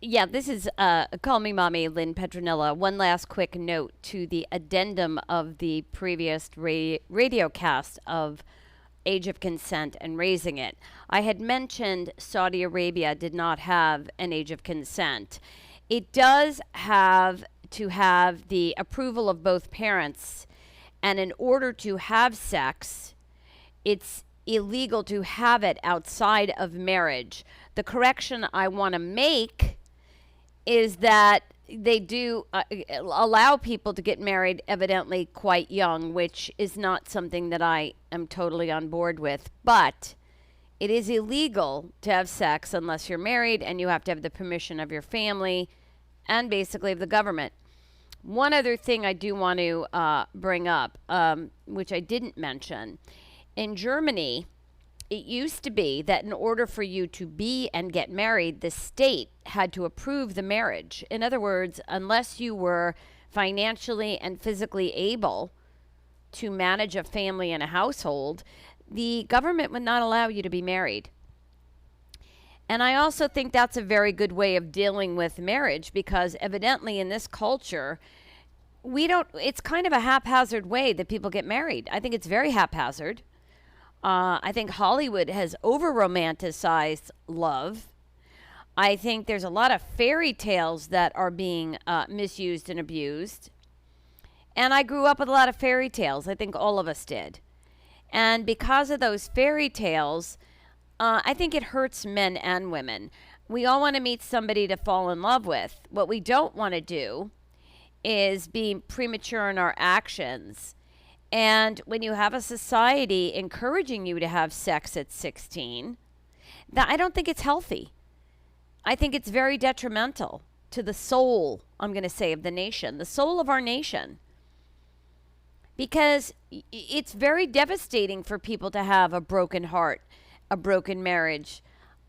Yeah, this is Call Me Mommy, Lynn Petronella. One last quick note to the addendum of the previous radio cast of age of consent and raising it. I had mentioned Saudi Arabia did not have an age of consent. It does have to have the approval of both parents, and in order to have sex, it's illegal to have it outside of marriage. The correction I want to make is that they do allow people to get married evidently quite young, which is not something that I am totally on board with. But it is illegal to have sex unless you're married, and you have to have the permission of your family and basically of the government. One other thing I do want to bring up, which I didn't mention, in Germany, it used to be that in order for you to be and get married, the state had to approve the marriage. In other words, unless you were financially and physically able to manage a family and a household, the government would not allow you to be married. And I also think that's a very good way of dealing with marriage, because evidently in this culture, it's kind of a haphazard way that people get married. I think it's very haphazard. I think Hollywood has over romanticized love. I think there's a lot of fairy tales that are being misused and abused. And I grew up with a lot of fairy tales. I think all of us did. And because of those fairy tales, I think it hurts men and women. We all want to meet somebody to fall in love with. What we don't want to do is be premature in our actions. And when you have a society encouraging you to have sex at 16, I don't think it's healthy. I think it's very detrimental to the soul, I'm going to say, of the nation, the soul of our nation. Because it's very devastating for people to have a broken heart, a broken marriage,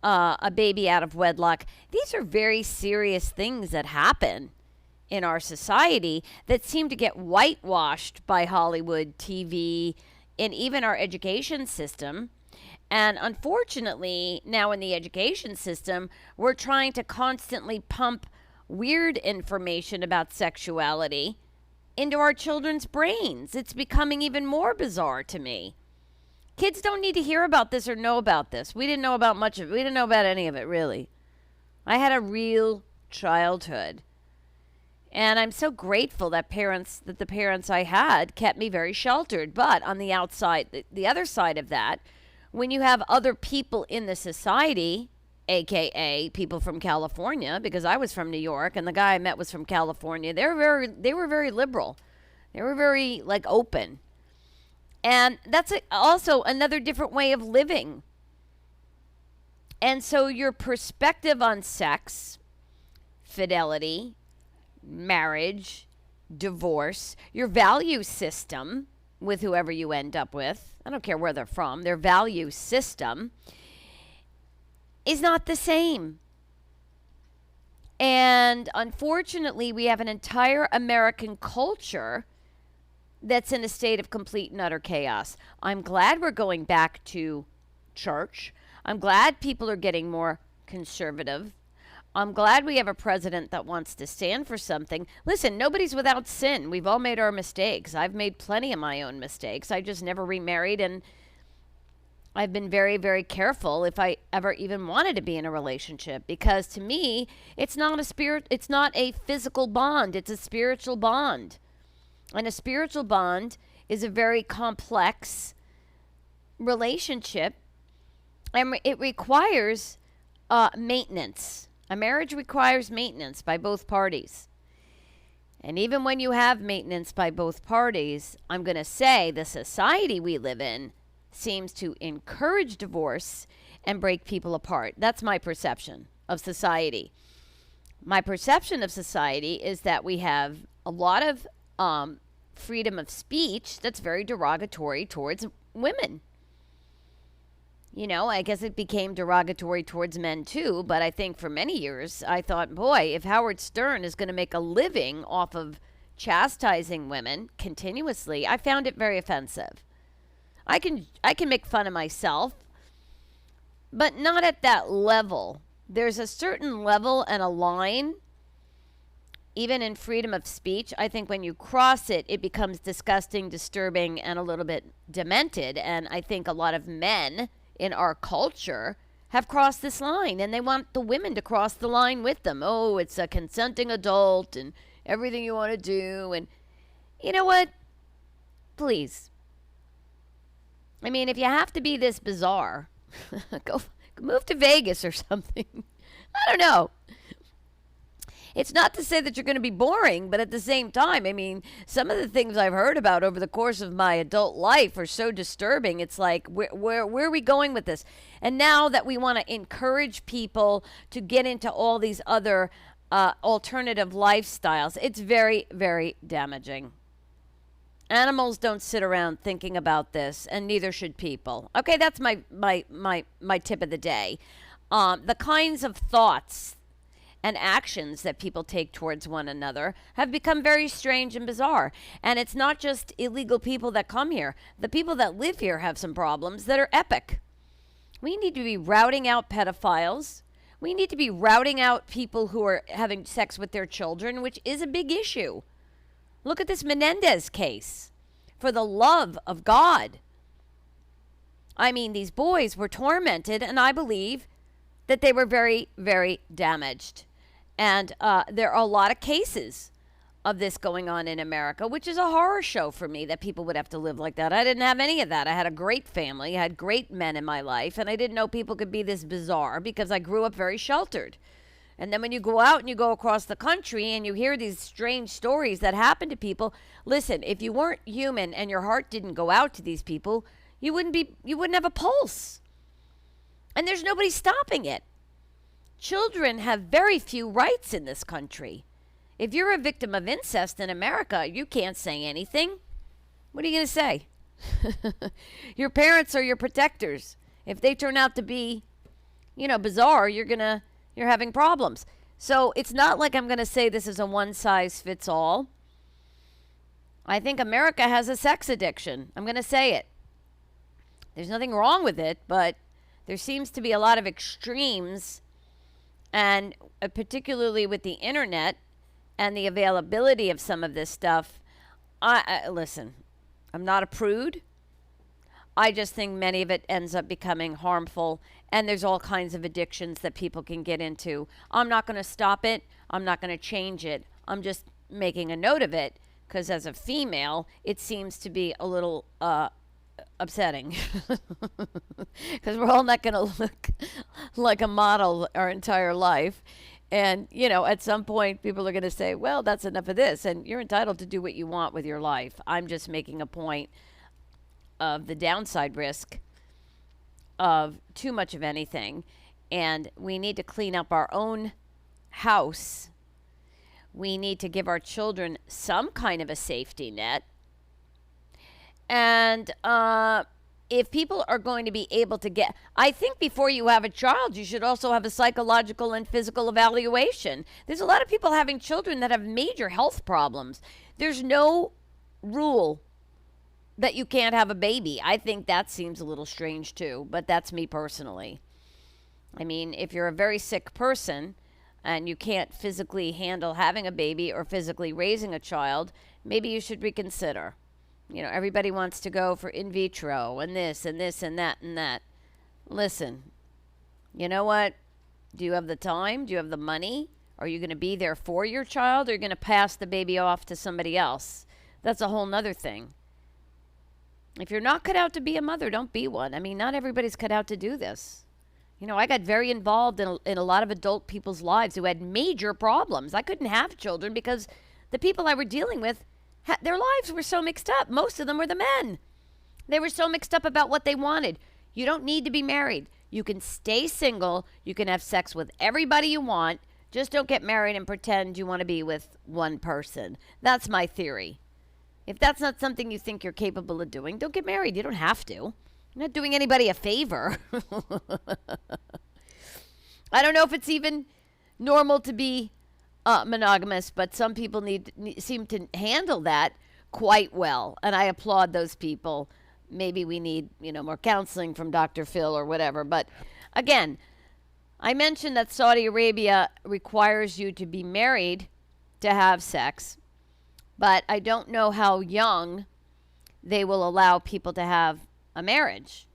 a baby out of wedlock. These are very serious things that happen in our society that seem to get whitewashed by Hollywood, TV, and even our education system. And unfortunately, now in the education system, we're trying to constantly pump weird information about sexuality into our children's brains. It's becoming even more bizarre to me. Kids don't need to hear about this or know about this. We didn't know about much of it. We didn't know about any of it, really. I had a real childhood. And I'm so grateful that the parents I had kept me very sheltered. But on the outside, the other side of that, when you have other people in the society, AKA people from California, because I was from New York and the guy I met was from California, they were very liberal. They were very open. And that's also another different way of living. And so your perspective on sex, fidelity, marriage, divorce, your value system with whoever you end up with, I don't care where they're from, their value system is not the same. And unfortunately, we have an entire American culture that's in a state of complete and utter chaos. I'm glad we're going back to church. I'm glad people are getting more conservative. I'm glad we have a president that wants to stand for something. Listen, nobody's without sin. We've all made our mistakes. I've made plenty of my own mistakes. I just never remarried, and I've been very, very careful if I ever even wanted to be in a relationship, because to me, it's not a physical bond. It's a spiritual bond. And a spiritual bond is a very complex relationship, and it requires maintenance. A marriage requires maintenance by both parties. And even when you have maintenance by both parties, I'm going to say the society we live in seems to encourage divorce and break people apart. That's my perception of society. My perception of society is that we have a lot of freedom of speech that's very derogatory towards women. You know, I guess it became derogatory towards men too, but I think for many years I thought, boy, if Howard Stern is going to make a living off of chastising women continuously, I found it very offensive. I can make fun of myself, but not at that level there's a certain level and a line, even in freedom of speech. I think when you cross it, it becomes disgusting, disturbing, and a little bit demented. And I think a lot of men in our culture have crossed this line, and they want the women to cross the line with them. Oh, it's a consenting adult and everything you want to do. And you know what? Please. I mean, if you have to be this bizarre, go move to Vegas or something. I don't know. It's not to say that you're going to be boring, but at the same time, I mean, some of the things I've heard about over the course of my adult life are so disturbing. It's like, where are we going with this? And now that we want to encourage people to get into all these other alternative lifestyles, it's very, very damaging. Animals don't sit around thinking about this, and neither should people. Okay, that's my tip of the day. The kinds of thoughts and actions that people take towards one another have become very strange and bizarre. And it's not just illegal people that come here. The people that live here have some problems that are epic. We need to be routing out pedophiles. We need to be routing out people who are having sex with their children, which is a big issue. Look at this Menendez case. For the love of God. I mean, these boys were tormented, and I believe that they were very, very damaged. And there are a lot of cases of this going on in America, which is a horror show for me, that people would have to live like that. I didn't have any of that. I had a great family. I had great men in my life, and I didn't know people could be this bizarre because I grew up very sheltered. And then when you go out and you go across the country and you hear these strange stories that happen to people, listen, if you weren't human and your heart didn't go out to these people, you wouldn't have a pulse. And there's nobody stopping it. Children have very few rights in this country. If you're a victim of incest in America, you can't say anything. What are you going to say? Your parents are your protectors. If they turn out to be, bizarre, you're having problems. So it's not like I'm going to say this is a one size fits all. I think America has a sex addiction. I'm going to say it. There's nothing wrong with it, but there seems to be a lot of extremes, and particularly with the internet and the availability of some of this stuff. Listen, I'm not a prude. I just think many of it ends up becoming harmful, and there's all kinds of addictions that people can get into. I'm not going to stop it. I'm not going to change it. I'm just making a note of it because as a female, it seems to be a little upsetting because we're all not going to look like a model our entire life. And, at some point, people are going to say, well, that's enough of this, and you're entitled to do what you want with your life. I'm just making a point of the downside risk of too much of anything, and we need to clean up our own house. We need to give our children some kind of a safety net. And if people are going to be able to I think before you have a child, you should also have a psychological and physical evaluation. There's a lot of people having children that have major health problems. There's no rule that you can't have a baby. I think that seems a little strange too, but that's me personally. I mean, if you're a very sick person and you can't physically handle having a baby or physically raising a child, maybe you should reconsider. Everybody wants to go for in vitro and this and this and that and that. Listen, you know what? Do you have the time? Do you have the money? Are you going to be there for your child, or are you going to pass the baby off to somebody else? That's a whole nother thing. If you're not cut out to be a mother, don't be one. I mean, not everybody's cut out to do this. I got very involved in a lot of adult people's lives who had major problems. I couldn't have children because the people I were dealing with, their lives were so mixed up. Most of them were the men. They were so mixed up about what they wanted. You don't need to be married. You can stay single. You can have sex with everybody you want. Just don't get married and pretend you want to be with one person. That's my theory. If that's not something you think you're capable of doing, don't get married. You don't have to. You're not doing anybody a favor. I don't know if it's even normal to be monogamous, but some people seem to handle that quite well, and I applaud those people. Maybe we need more counseling from Dr. Phil or whatever. But again, I mentioned that Saudi Arabia requires you to be married to have sex, but I don't know how young they will allow people to have a marriage.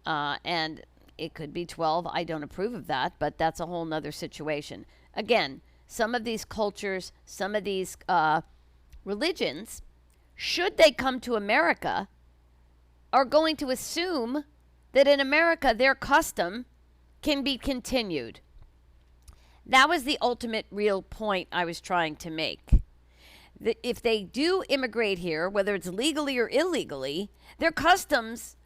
And it could be 12. I don't approve of that, but that's a whole nother situation. Again, some of these cultures, some of these religions, should they come to America, are going to assume that in America their custom can be continued. That was the ultimate real point I was trying to make. That if they do immigrate here, whether it's legally or illegally, their customs,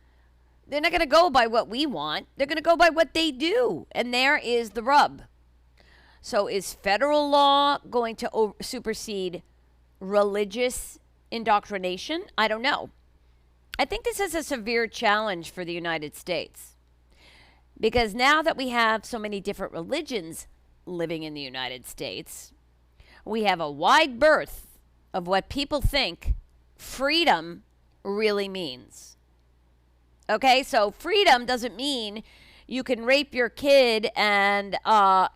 they're not going to go by what we want. They're going to go by what they do. And there is the rub. So is federal law going to supersede religious indoctrination? I don't know. I think this is a severe challenge for the United States. Because now that we have so many different religions living in the United States, we have a wide berth of what people think freedom really means. Okay, so freedom doesn't mean you can rape your kid and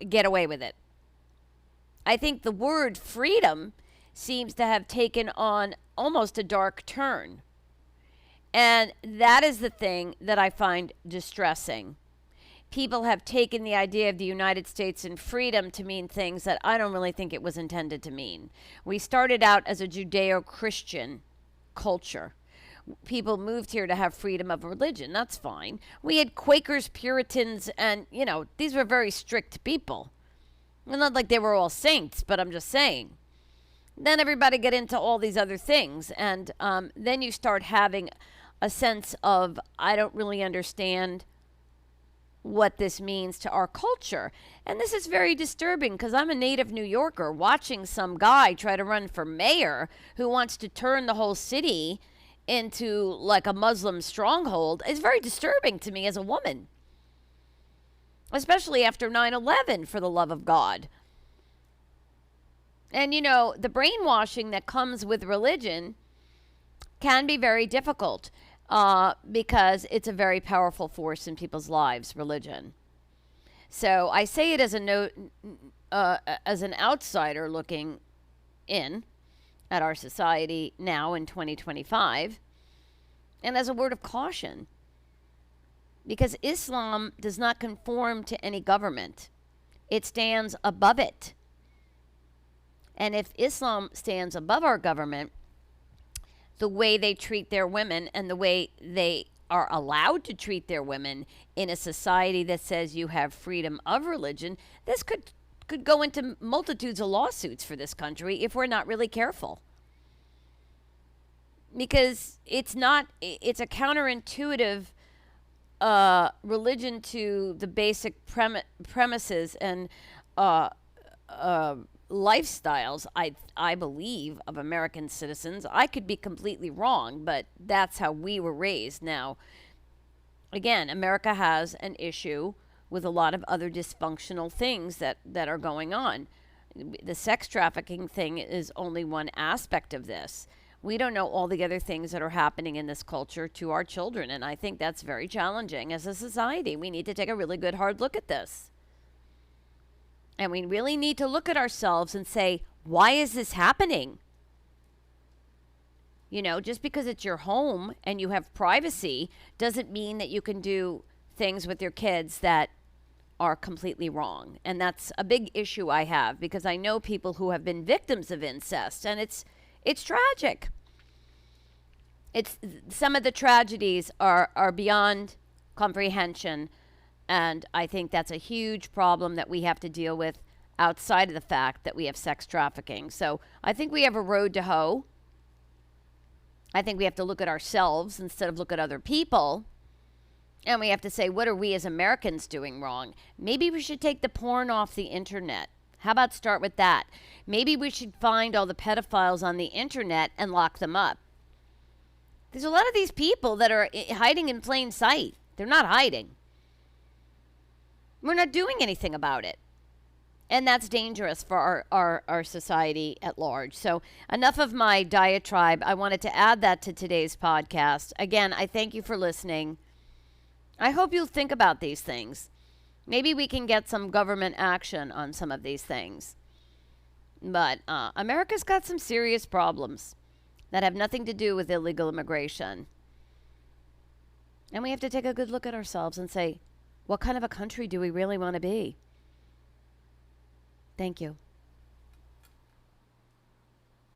get away with it. I think the word freedom seems to have taken on almost a dark turn. And that is the thing that I find distressing. People have taken the idea of the United States and freedom to mean things that I don't really think it was intended to mean. We started out as a Judeo-Christian culture. People moved here to have freedom of religion. That's fine. We had Quakers, Puritans, and, these were very strict people. Well, not like they were all saints, but I'm just saying. Then everybody get into all these other things, and then you start having a sense of, I don't really understand what this means to our culture. And this is very disturbing because I'm a native New Yorker watching some guy try to run for mayor who wants to turn the whole city into like a Muslim stronghold. It's very disturbing to me as a woman, especially after 9/11, for the love of God. And the brainwashing that comes with religion can be very difficult. Because it's a very powerful force in people's lives, religion. So I say it as as an outsider looking in at our society now in 2025, and as a word of caution, because Islam does not conform to any government. It stands above it. And if Islam stands above our government, the way they treat their women and the way they are allowed to treat their women in a society that says you have freedom of religion, this could go into multitudes of lawsuits for this country if we're not really careful. Because it's a counterintuitive religion to the basic premises and lifestyles, I believe, of American citizens. I could be completely wrong, but that's how we were raised. Now, again, America has an issue with a lot of other dysfunctional things that are going on. The sex trafficking thing is only one aspect of this. We don't know all the other things that are happening in this culture to our children, and I think that's very challenging as a society. We need to take a really good hard look at this. And we really need to look at ourselves and say, why is this happening? Just because it's your home and you have privacy doesn't mean that you can do things with your kids that are completely wrong. And that's a big issue I have, because I know people who have been victims of incest, and it's tragic. Some of the tragedies are beyond comprehension. And I think that's a huge problem that we have to deal with outside of the fact that we have sex trafficking. So I think we have a road to hoe. I think we have to look at ourselves instead of look at other people. And we have to say, what are we as Americans doing wrong? Maybe we should take the porn off the internet. How about start with that? Maybe we should find all the pedophiles on the internet and lock them up. There's a lot of these people that are hiding in plain sight. They're not hiding. We're not doing anything about it. And that's dangerous for our society at large. So enough of my diatribe. I wanted to add that to today's podcast. Again, I thank you for listening. I hope you'll think about these things. Maybe we can get some government action on some of these things. But America's got some serious problems that have nothing to do with illegal immigration. And we have to take a good look at ourselves and say, what kind of a country do we really want to be? Thank you.